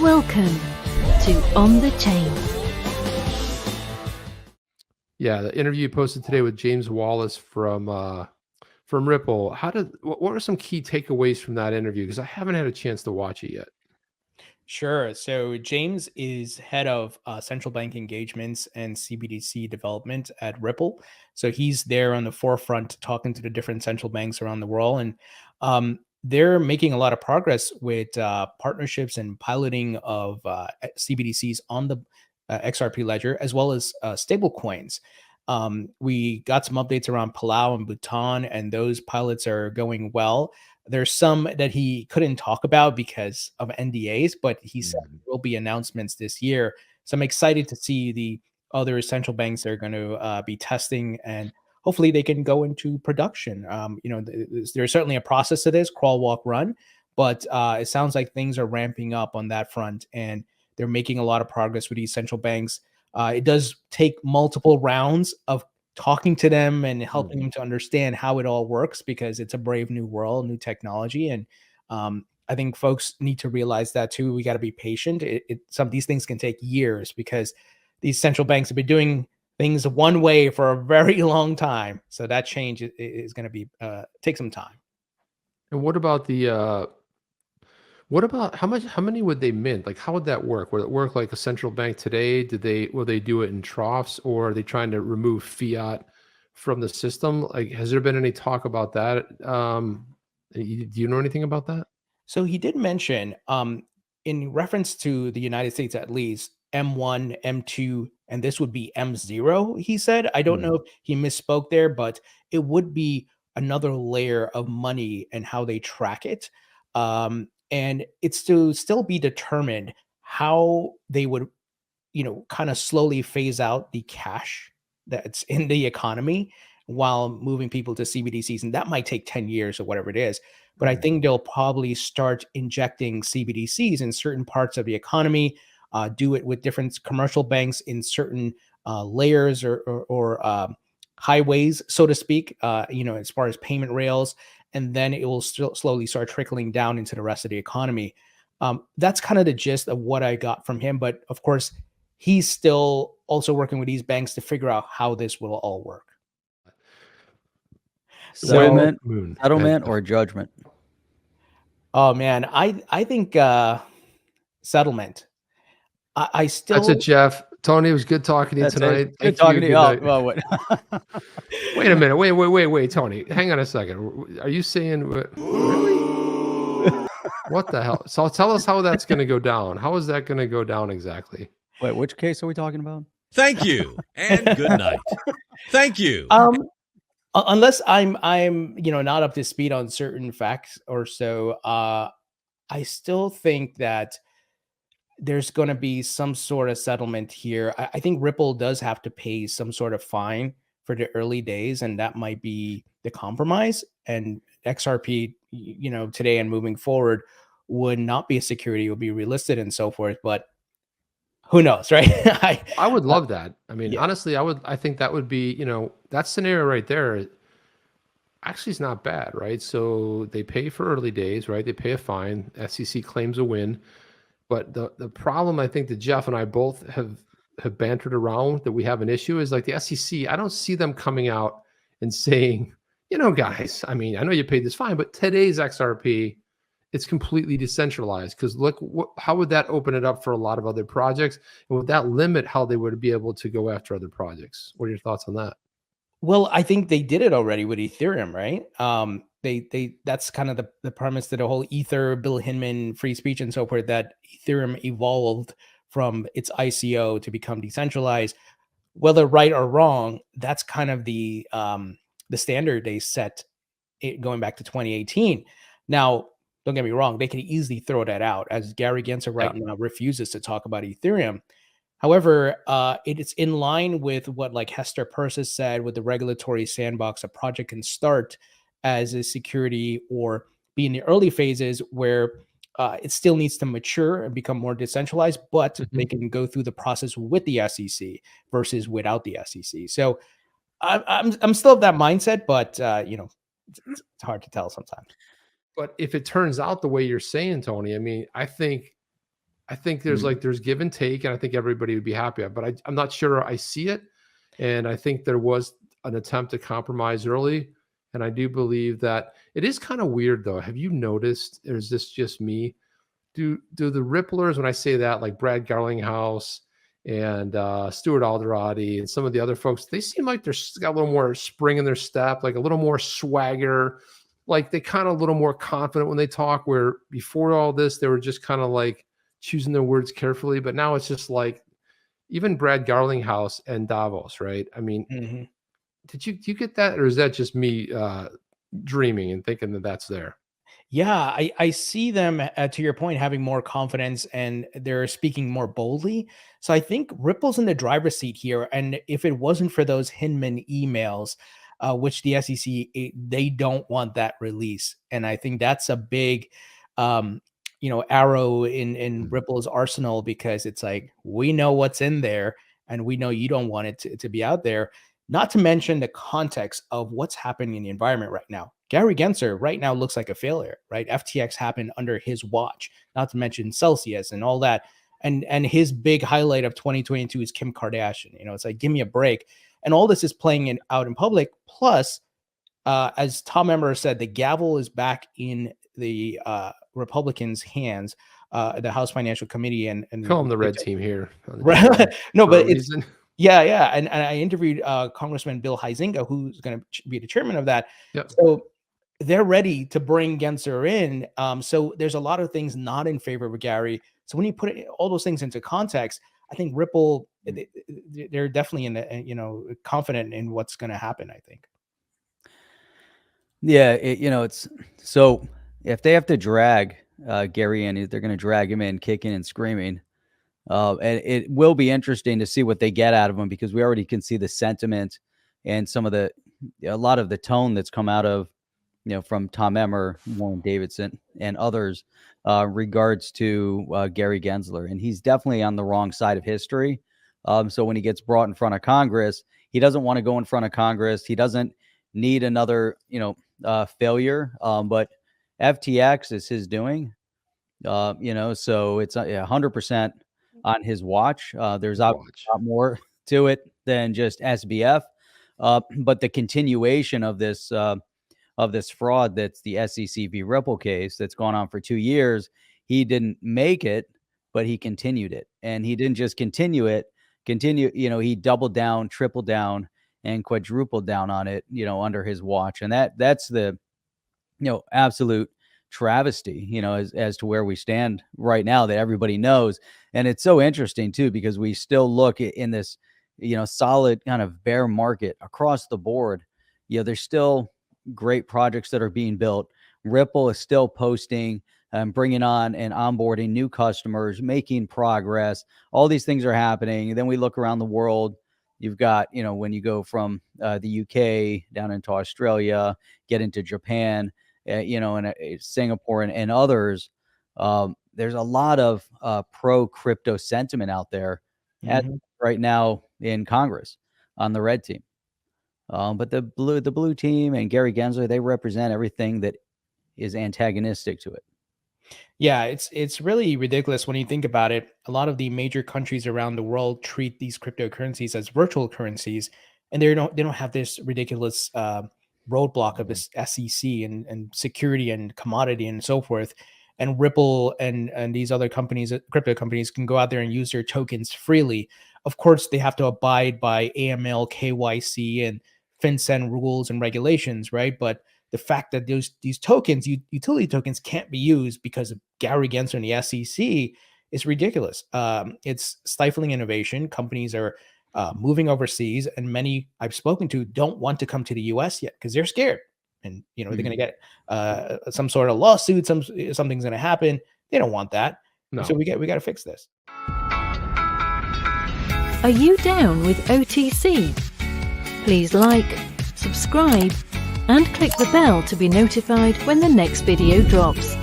Welcome to On the Chain. Yeah, the interview you posted today with James Wallace from Ripple. What were some key takeaways from that interview? Because I haven't had a chance to watch it yet. Sure. So James is head of central bank engagements and CBDC development at Ripple. So he's there on the forefront talking to the different central banks around the world. And they're making a lot of progress with partnerships and piloting of CBDCs on the XRP ledger, as well as stable coins. We got some updates around Palau and Bhutan, and those pilots are going well. There's some that he couldn't talk about because of NDAs, but he said there will be announcements this year. So I'm excited to see the other central banks that are going to be testing, and hopefully they can go into production. There's certainly a process to this, crawl, walk, run, but it sounds like things are ramping up on that front, and they're making a lot of progress with these central banks. It does take multiple rounds of talking to them and helping them to understand how it all works, because it's a brave new world, new technology. And I think folks need to realize that too. We got to be patient. Some of these things can take years because these central banks have been doing things one way for a very long time. So that change is going to be take some time. And what about how many would they mint? Like, how would that work? Would it work like a central bank today? Will they do it in troughs, or are they trying to remove fiat from the system? Like, has there been any talk about that? Do you know anything about that? So he did mention, in reference to the United States, at least M1, M2, and this would be M0. He said, I don't know if he misspoke there, but it would be another layer of money and how they track it. And it's to still be determined how they would, kind of slowly phase out the cash that's in the economy while moving people to CBDCs. And that might take 10 years or whatever it is. But I think they'll probably start injecting CBDCs in certain parts of the economy, do it with different commercial banks in certain layers or highways, so to speak, as far as payment rails. And then it will still slowly start trickling down into the rest of the economy. That's kind of the gist of what I got from him. But of course, he's still also working with these banks to figure out how this will all work. Settlement or judgment? Oh man, I think settlement. I still. That's it, Jeff. Tony, it was good talking to you tonight. Good talking to you. Oh, what? Wait a minute. Wait, Tony. Hang on a second. Are you saying really? What the hell? So tell us how that's going to go down. How is that going to go down exactly? Wait, which case are we talking about? Thank you and good night. Thank you. Unless I'm not up to speed on certain facts or so, I still think that there's going to be some sort of settlement here. I think Ripple does have to pay some sort of fine for the early days, and that might be the compromise. And XRP, today and moving forward, would not be a security; it would be relisted and so forth. But who knows, right? I would love that. I mean, honestly, I think that would be, that scenario right there actually is not bad, right? So they pay for early days, right? They pay a fine. SEC claims a win. But the problem I think that Jeff and I both have bantered around that we have an issue is like the SEC. I don't see them coming out and saying, guys, I mean, I know you paid this fine, but today's XRP, it's completely decentralized. Because look, how would that open it up for a lot of other projects? And would that limit how they would be able to go after other projects? What are your thoughts on that? Well, I think they did it already with Ethereum, right? That's kind of the premise to the whole Ether, Bill Hinman, free speech and so forth, that Ethereum evolved from its ICO to become decentralized. Whether right or wrong, that's kind of the standard they set going back to 2018. Now, don't get me wrong, they can easily throw that out, as Gary Gensler right now refuses to talk about Ethereum. However, it's in line with what like Hester Peirce has said with the regulatory sandbox. A project can start as a security or be in the early phases where it still needs to mature and become more decentralized, but they can go through the process with the SEC versus without the SEC. So I'm still of that mindset, but it's hard to tell sometimes. But if it turns out the way you're saying, Tony, I mean, I think I think there's there's give and take, and I think everybody would be happy. But I'm not sure I see it, and I think there was an attempt to compromise early, and I do believe that it is kind of weird though. Have you noticed? Or is this just me? Do the Ripplers, when I say that, like Brad Garlinghouse and Stuart Alderati and some of the other folks, they seem like they're got a little more spring in their step, like a little more swagger, like they kind of a little more confident when they talk, where before all this, they were just kind of like choosing their words carefully. But now it's just like even Brad Garlinghouse and Davos, right? I mean, do you get that? Or is that just me dreaming and thinking that that's there? Yeah, I see them, to your point, having more confidence and they're speaking more boldly. So I think Ripple's in the driver's seat here. And if it wasn't for those Hinman emails, which the SEC, they don't want that release. And I think that's a big, arrow in Ripple's arsenal, because it's like, we know what's in there and we know you don't want it to be out there. Not to mention the context of what's happening in the environment right now. Gary Gensler right now looks like a failure, right? FTX happened under his watch, not to mention Celsius and all that. And his big highlight of 2022 is Kim Kardashian. It's like, give me a break. And all this is playing out in public. Plus, as Tom Emmer said, the gavel is back in the Republicans' hands, the House Financial Committee. And call them the red team here. Right? No, but it's... Yeah. And I interviewed Congressman Bill Huizenga, who's going to be the chairman of that. Yep. So they're ready to bring Gensler in. So there's a lot of things not in favor of Gary. So when you put all those things into context, I think Ripple, they're definitely in the, confident in what's going to happen, I think. Yeah. It's so if they have to drag Gary in, they're going to drag him in kicking and screaming. And it will be interesting to see what they get out of him, because we already can see the sentiment and a lot of the tone that's come out of, from Tom Emmer, Warren Davidson, and others regards to Gary Gensler. And he's definitely on the wrong side of history. So when he gets brought in front of Congress, he doesn't want to go in front of Congress. He doesn't need another, failure. But FTX is his doing, so it's 100% on his watch. There's a lot more to it than just SBF, but the continuation of this fraud, that's the SEC v. Ripple case that's gone on for 2 years. He didn't make it, but he continued it, and he didn't just continue it. He doubled down, tripled down, and quadrupled down on it, under his watch, and that's the absolute travesty, as to where we stand right now, that everybody knows. And it's so interesting too, because we still look in this, solid kind of bear market across the board. There's still great projects that are being built. Ripple is still posting and bringing on and onboarding new customers, making progress. All these things are happening. And then we look around the world. You've got, when you go from the UK down into Australia, get into Japan, and Singapore and others, there's a lot of pro crypto sentiment out there right now in Congress on the red team. But the blue team and Gary Gensler, they represent everything that is antagonistic to it. Yeah, it's really ridiculous when you think about it. A lot of the major countries around the world treat these cryptocurrencies as virtual currencies, and they don't have this ridiculous roadblock of this SEC and security and commodity and so forth. And Ripple and these other companies, crypto companies, can go out there and use their tokens freely. Of course, they have to abide by AML, KYC, and FinCEN rules and regulations, right? But the fact that these tokens, utility tokens, can't be used because of Gary Gensler and the SEC is ridiculous. It's stifling innovation. Companies are moving overseas, and many I've spoken to don't want to come to the U.S. yet because they're scared, and they're going to get some sort of lawsuit. Something's going to happen. They don't want that. No. So we got to fix this. Are you down with OTC? Please like, subscribe, and click the bell to be notified when the next video drops.